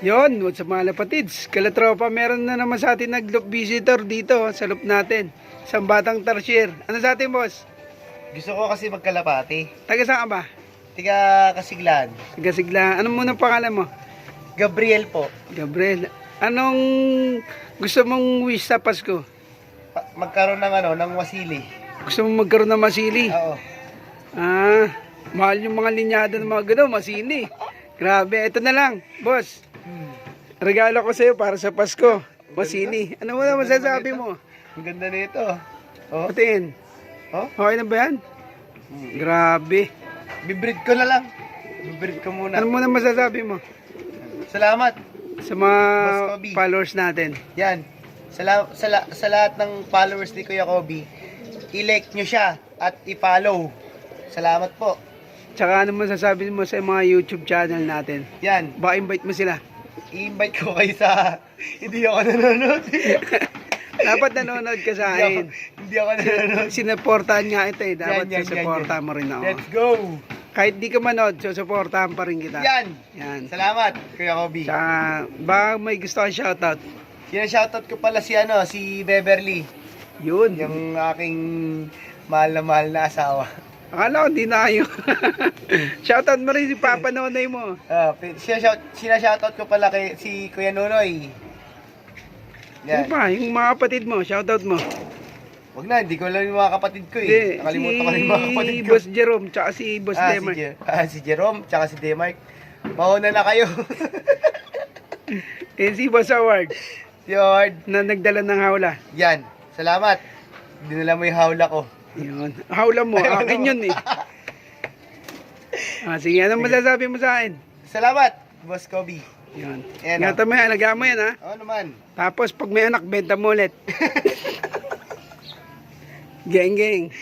Yon, what's up mga lapatids? Kalatropa, meron na naman sa atin nag-loop visitor dito sa loop natin. Isang batang tarsier. Ano sa atin, boss? Gusto ko kasi magkalapati. Taga saan ka ba? Tiga Kasiglan. Taga Sigla. Anong muna pangalan mo? Gabriel po. Gabriel. Anong gusto mong wish sa Pasko? Magkaroon ng ng wasili. Gusto mong magkaroon ng masili? Oo. Ah, mahal yung mga linyado ng mga gano'n, masili. Grabe, ito na lang, boss. Regalo ko sa'yo para sa Pasko. Masili. Ano mo na masasabi mo? Ang ganda nito. Oh. Patiin. Oh? Okay na ba yan? Grabe. Bibreed ko na lang. Bibreed ko muna. Ano mo na masasabi mo Salamat. sa mga Boss Kobe. followers natin? Yan. Sa lahat ng followers ni Kuya Kobe, i-like nyo siya at i-follow. Salamat po. Tsaka ano masasabi mo sa mga YouTube channel natin? Yan. Baka invite mo sila. I-invite ko kayo sa... Hindi ako nanonood. Dapat nanonood ka sa akin. Hindi ako nanonood. Sinuportahan nga ito eh. Dapat Yan. susuportahan mo rin ako. Let's go. Kahit di ka manood, susuportahan pa rin kita. Yan. Yan. Salamat, Kuya Kobe. Tsaka, baka may gusto kang shoutout. Shoutout ko pala si Beverly. Yun. Yung aking mahal na asawa. Akala ko di na kayo. Shoutout mo rin si Papa Nonoy mo. Shoutout ko pala kay si Kuya Nonoy. Ano Yan. pa? Yung mga kapatid mo, shoutout mo. Wag na, hindi ko lang yung mga kapatid ko Hindi, eh. Nakalimutan ko na yung mga kapatid si ko. Boss Jerome, tsaka si Boss Demar. Si Jerome, tsaka si Demark. Mauna na kayo. Si Boss Howard, Si Howard. na nagdala ng hawla. Yan. Salamat. Dinala mo yung hawla ko. Yun. Hawla mo, akin yun eh. Sige, anong masasabi mo sa akin? Salamat, Boss Kobe. Yun. Ayan, Ingatan mo yan, alagaan mo yan ha. Oo naman. Tapos pag may anak, benta mo ulit. Geng.